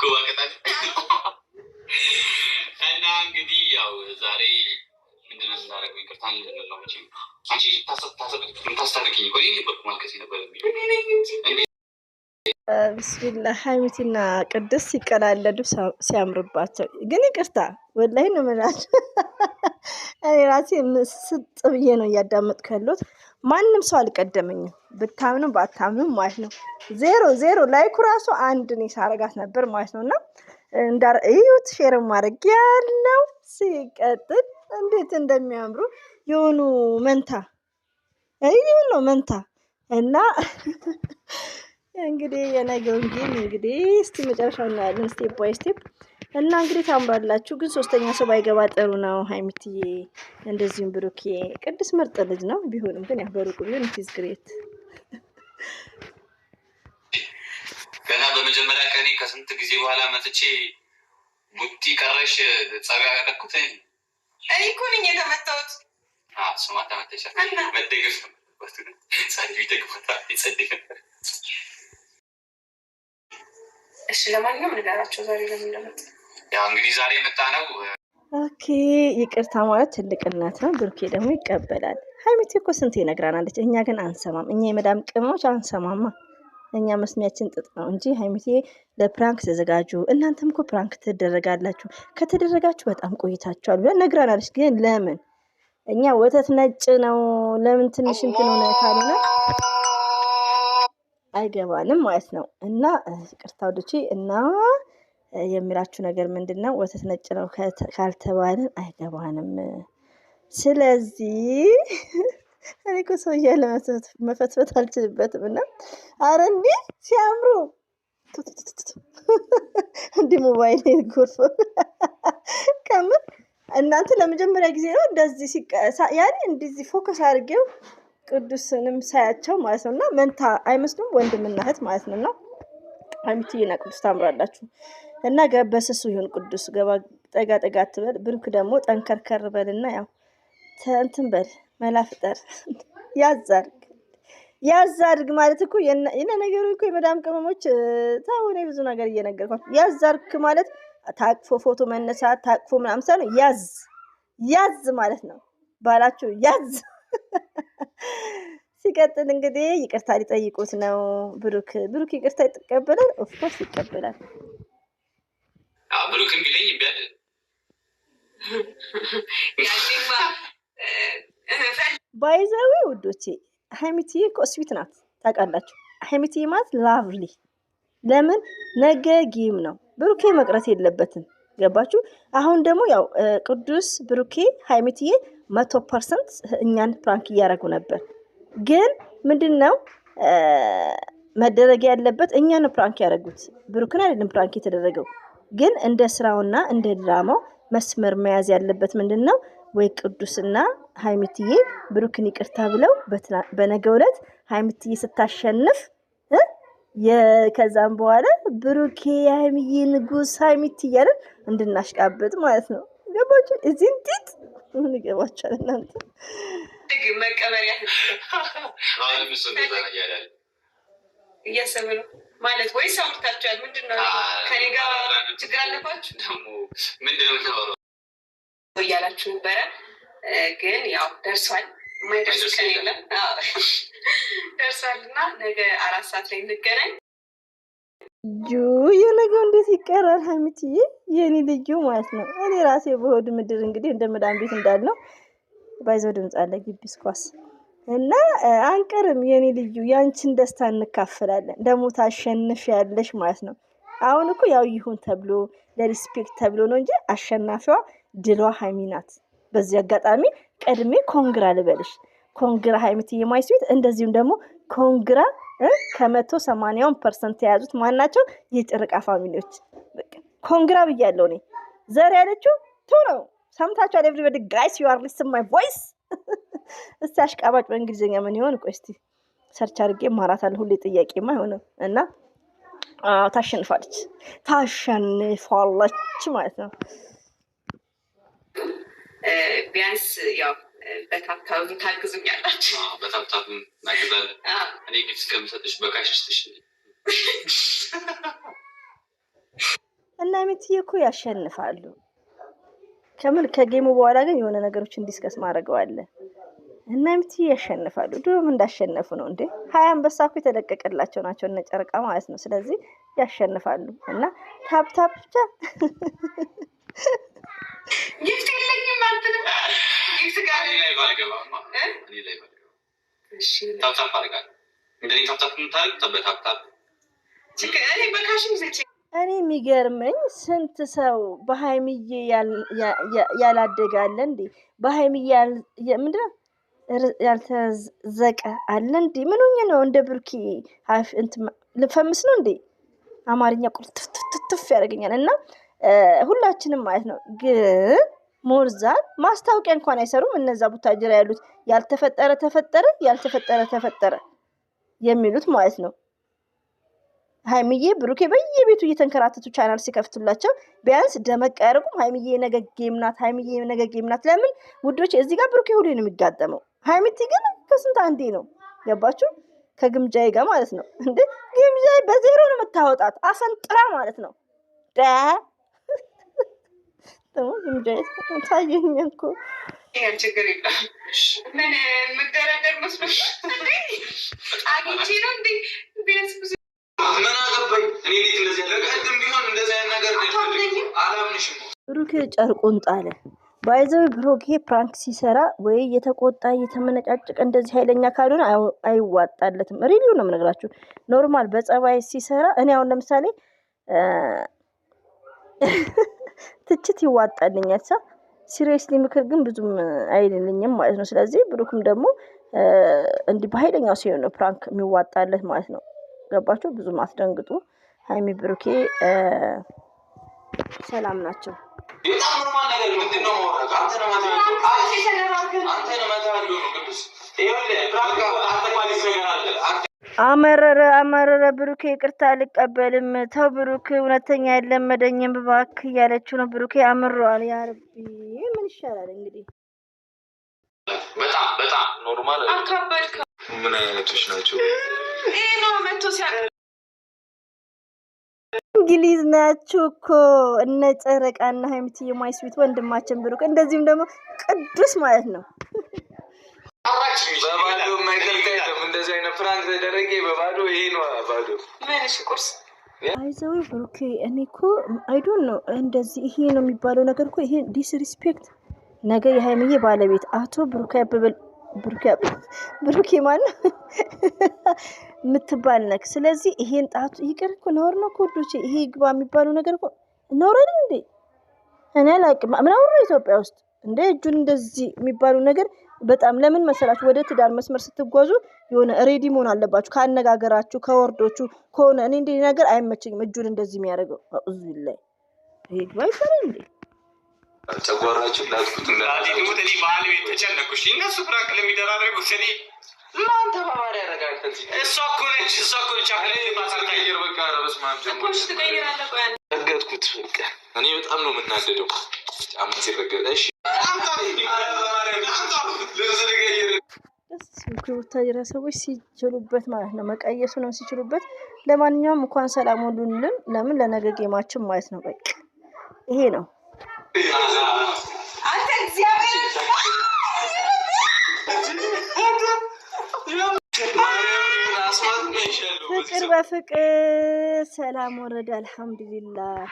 ኩባከታ እና እንግዲህ ያው ዛሬ ምንድነው እንዳደረገው ይቅርታ ልንለው እንጂ አንቺ ታስታርቂኝ ቆይ በማልከስ ነበር ብስሚላ ሀይሚቲና ቅድስት ሲቀላለዱ ሲያምርባቸው ግን ይቅርታ ወላሂ ነው የምላቸው። እኔ ራሴ ምስጥ ብዬ ነው እያዳመጥኩ ያለሁት። ማንም ሰው አልቀደመኝም ብታምኑ ባታምኑ ማለት ነው። ዜሮ ላይኩ ራሱ አንድ እኔ ሳረጋት ነበር ማለት ነው። እና እዩት ሼር ማድረግ ያለው ሲቀጥል እንዴት እንደሚያምሩ የሆኑ መንታ ይሁን ነው መንታ እና እንግዲህ የነገውን ጌም እንግዲህ እስቲ መጨረሻው እናያለን ስቴፕ ባይ ስቴፕ። እና እንግዲህ ታምራላችሁ፣ ግን ሶስተኛ ሰው ባይገባ ጥሩ ነው። ሀይሚትዬ እንደዚሁም ብሩኬ፣ ቅድስት ምርጥ ልጅ ነው። ቢሆንም ግን ያው በሩቁ ቢሆን ኢትስ ግሬት። ገና በመጀመሪያ ቀኔ ከስንት ጊዜ በኋላ መጥቼ ቡቲ ቀረሽ ጸቢያ ያደረኩት እኔ እኮ ነኝ የተመታሁት። ስማ ተመተሻል። መደገፍ ሳልቪ ደግፎታ ይጸድቅ ነበር። እሺ ለማንኛውም ንገራቸው ዛሬ ለምን እንደመጣ። ያው እንግዲህ ዛሬ የመጣ ነው። ኦኬ ይቅርታ ማለት ትልቅነት ነው። ብሩኬ ደግሞ ይቀበላል። ሀይሚቲ እኮ ስንት ይነግራናለች፣ እኛ ግን አንሰማም። እኛ የመዳም ቅመሞች አንሰማማ። እኛ መስሚያችን ጥጥ ነው እንጂ ሀይሚቲ ለፕራንክ ተዘጋጁ። እናንተም እኮ ፕራንክ ትደረጋላችሁ፣ ከተደረጋችሁ በጣም ቆይታችኋል ብለን ነግራናለች። ግን ለምን እኛ ወተት ነጭ ነው ለምን ትንሽ እንትን ሆነ ካልሆነ አይገባንም ማለት ነው። እና ይቅርታ ወዶቼ እና የሚላችሁ ነገር ምንድን ነው? ወተት ነጭ ነው ካልተባልን አይገባንም። ስለዚህ እኔ እኮ ሰው እያለ መፈትፈት አልችልበትም። እና አረ እንዲህ ሲያምሩ እንዲህ ሞባይል ጎርፎ ከምር እናንተ ለመጀመሪያ ጊዜ ነው እንደዚህ ያኔ እንደዚህ ፎከስ አድርጌው ቅዱስንም ሳያቸው ማለት ነው። እና መንታ አይመስሉም ወንድምና እህት ማለት ነው። እና ሀይሚትዬና ቅዱስ ታምራላችሁ። እና በስሱ ይሁን ቅዱስ ገባ ጠጋ ጠጋ አትበል። ብሩክ ደግሞ ጠንከርከር በልና ያው እንትን በል መላፍጠር ያዛርግ ማለት እኮ የነ ነገሩ እኮ የመዳም ቅመሞች ታውኔ ብዙ ነገር እየነገርኳችሁ ያዛርግ ማለት ታቅፎ ፎቶ መነሳት ታቅፎ ምናምን ሳይሆን ያዝ ማለት ነው። ባላችሁ ያዝ። ሲቀጥል እንግዲህ ይቅርታ ሊጠይቁት ነው። ብሩክ ይቅርታ ይቀበላል። ኦፍኮርስ ይቀበላል። ብሩክም ቢለኝ ቢያል ባይዘዊ ውዶቼ ሀይሚትዬ እኮ ስዊት ናት ታውቃላችሁ። ሀይሚትዬ ማለት ላቭሊ። ለምን ነገ ጌም ነው ብሩኬ መቅረት የለበትም። ገባችሁ? አሁን ደግሞ ያው ቅዱስ ብሩኬ ሀይሚትዬ 100% እኛን ፕራንክ እያደረጉ ነበር። ግን ምንድነው መደረግ ያለበት? እኛን ፕራንክ ያደረጉት ብሩክን አይደለም ፕራንክ የተደረገው። ግን እንደ ስራውና እንደ ድራማው መስመር መያዝ ያለበት ምንድነው? ወይ ቅዱስና ሀይሚትዬ ብሩክን ይቅርታ ብለው በነገው ዕለት ሀይሚትዬ ስታሸንፍ ከዛም በኋላ ብሩኬ ሀይሚዬ ንጉስ ሀይሚትዬ አይደል እንድናሽቃበጥ ማለት ነው። ገባችሁ? እዚህ እንዴት ምን ይገባችኋል እናንተ? መቀበሪያ እያሰበ ነው ማለት ወይስ አውርታችኋል? ምንድነው ከኔ ጋር ችግር አለባችሁ ደግሞ ምንድነው እያላችሁ ነበረ። ግን ያው ደርሷል። የማይደርስ ቀን የለም። ደርሷል እና ነገ 4 ሰዓት ላይ እንገናኝ። የነገው እንዴት ይቀራል? ሀይሚትዬ የኔ ልዩ ማለት ነው። እኔ ራሴ በሆድ ምድር እንግዲህ እንደ መዳም ቤት እንዳልነው ባይዘው ድምፅ አለ ግቢ ስኳስ እና አንቀርም። የኔ ልዩ ያንቺን ደስታ እንካፈላለን። ደግሞ ታሸንፍ ያለሽ ማለት ነው። አሁን እኮ ያው ይሁን ተብሎ ለሪስፔክት ተብሎ ነው እንጂ አሸናፊዋ ድሏ ሀይሚ ናት። በዚህ አጋጣሚ ቀድሜ ኮንግራ ልበልሽ። ኮንግራ ሀይሚትዬ ማይስዊት። እንደዚሁም ደግሞ ኮንግራ 180% የያዙት ማናቸው? የጨረቃ ፋሚሊዎች። ኮንግራ ብያለሁ እኔ። ዘር ያለችው ቱ ነው። ሰምታችኋል? ኤቭሪባዲ ጋይስ ዩ አር ሊስን ማይ ቮይስ። እስቲ አሽቃባጭ በእንግሊዝኛ ምን ይሆን? ቆይ እስቲ ሰርች አድርጌ ማራታለሁ። ሁሌ ጥያቄማ አይሆንም። እና ታሸንፋለች ማለት ነው። ቢያንስ ያው በታብታብ ታግዙኛላችሁ። በታብታብ እናግዛለን። እኔ ግልጽ ከምሰጥሽ በካሽ ስትሽ እና ሀይሚዬ እኮ ያሸንፋሉ። ከምን ከጌሙ በኋላ ግን የሆነ ነገሮችን ዲስከስ ማድረገው አለ እና ሀይሚዬ ያሸንፋሉ። ድሮም እንዳሸነፉ ነው እንዴ 20 አንበሳ እኮ የተለቀቀላቸው ናቸው እነ ጨረቃ ማለት ነው። ስለዚህ ያሸንፋሉ እና ታፕ ታፕ ብቻ ጊፍት የለኝም ማለት ነው። ጊፍት ጋር ላይ ባልገባማ እኔ ላይ ባልገባ እሺ ታፕ ታፕ አድርጋለሁ። እንደኔ ታፕ ታፕ እንታል ተበታታል እኔ በካሽም ዘቼ እኔ የሚገርመኝ ስንት ሰው በሀይሚዬ ያላደገ አለ እንዴ? በሀይሚዬ ምንድነው ያልተዘቀ አለ እንዴ? ምን ሆኜ ነው እንደ ብሩኬ ልፈምስ ነው እንዴ? አማርኛ ቁልትፍትፍ ያደርገኛል። እና ሁላችንም ማለት ነው። ግን ሞርዛን ማስታወቂያ እንኳን አይሰሩም እነዛ ቡታጅራ ያሉት ያልተፈጠረ ተፈጠረ ያልተፈጠረ ተፈጠረ የሚሉት ማለት ነው። ሀይሚዬ ብሩኬ በየቤቱ እየተንከራተቱ ቻናል ሲከፍቱላቸው ቢያንስ ደመቅ ያደርጉም። ሀይሚዬ ነገ ጌም ናት፣ ሀይሚዬ ነገ ጌም ናት። ለምን ውዶች እዚህ ጋር ብሩኬ ሁሌ ነው የሚጋጠመው። ሀይሚቲ ግን ከስንት አንዴ ነው ገባችሁ? ከግምጃዬ ጋር ማለት ነው። እንዴ ግምጃዬ በዜሮ ነው የምታወጣት አፈንጥራ ማለት ነው። ደግሞ ግምጃዬ ታየኝ እኮ ይሄን ችግር የለም። ምን መደረደር መስሎሽ አግኝቼ ነው እንዴ ቢያንስ ብዙ ምን አገባኝ እኔ ልጅ እንደዚህ ያደርጋልም ቢሆን እንደዚህ አይነት ነገር አላምንሽም። ብሩኬ ጨርቁን ጣለ። ባይዘው ብሩኬ ፕራንክ ሲሰራ ወይ የተቆጣ የተመነጫጨቀ እንደዚህ ኃይለኛ ካልሆነ አይዋጣለትም። ሪቪው ነው የምነግራችሁ። ኖርማል በጸባይ ሲሰራ እኔ አሁን ለምሳሌ ትችት ይዋጣልኛል። ሲሪየስሊ ምክር ግን ብዙም አይልልኝም ማለት ነው። ስለዚህ ብሩክም ደግሞ እንዲህ በኃይለኛው ሲሆን ነው ፕራንክ የሚዋጣለት ማለት ነው። ገባችሁ? ብዙም አስደንግጡ። ሀይሚ ብሩኬ ሰላም ናቸው። በጣም ኖርማል ነገር ምንድነው ማውራት አንተ ነው አመረረ ብሩኬ ይቅርታ አልቀበልም። ተው ብሩክ እውነተኛ የለመደኝም እባክህ እያለችው ነው። ብሩኬ አምሯል። ያ ረቢ ምን ይሻላል እንግዲህ። በጣም ኖርማል አካባድ ምን አይነቶች ናቸው? ይሄ ነው መቶ ሲያቀር እንግሊዝ ናችሁ እኮ እነ ጨረቃና ሀይሚዬ ማይስዊት ወንድማችን ብሩክ እንደዚህም ደግሞ ቅዱስ ማለት ነው። በባዶ ማይከልከልም እንደዚህ አይነት ፍራንክ ተደረገ በባዶ ይሄ ነው ባዶ ምንሽ ቁርስ አይዘው ብሩክ እኔ እኮ አይ ዶንት ኖ እንደዚህ ይሄ ነው የሚባለው ነገር እኮ ይሄ ዲስሪስፔክት ነገ የሀይሚዬ ባለቤት አቶ ብሩኬ ማለት የምትባል ነክ። ስለዚህ ይሄን ጣቱ ይቅር እኮ ነውር ነው ኮዶቼ። ይሄ ግባ የሚባለው ነገር እኮ ነውር አይደል እንዴ? እኔ አላውቅም። ምን አውሩ ኢትዮጵያ ውስጥ እንደ እጁን እንደዚህ የሚባለው ነገር በጣም ለምን መሰላችሁ? ወደ ትዳር መስመር ስትጓዙ የሆነ ሬዲ መሆን አለባችሁ ካነጋገራችሁ ከወርዶቹ ከሆነ። እኔ እንደ ነገር አይመቸኝም እጁን እንደዚህ የሚያደርገው እዚህ ላይ ይሄ ግባ ይባላል እንዴ? ተጓራችሁ ላጥቁት እንዳላዲ ሙተኒ ባል ቤት ተጨነቁሽ እነሱ ፍራንክ ለሚደራረጉት እኔ ማን ተባባሪ ያደርጋል? እሷ እኮ ነች ቻክሌት ማሳካየር በቃ ረስማን ጀምሮ እኮ ትቀይራለህ። ቆይ ረገጥኩት በቃ እኔ በጣም ነው የምናደደው ጫማ ሲረገጥ። እሺ ቡታጅራ ሰዎች ሲችሉበት ማለት ነው መቀየሱ ነው ሲችሉበት። ለማንኛውም እንኳን ሰላም ሁሉልን። ለምን ለነገ ጌማችን ማለት ነው። በቃ ይሄ ነው። አንተ እግዚአብሔር ፍቅር በፍቅር ሰላም ወረደ። አልሐምዱሊላህ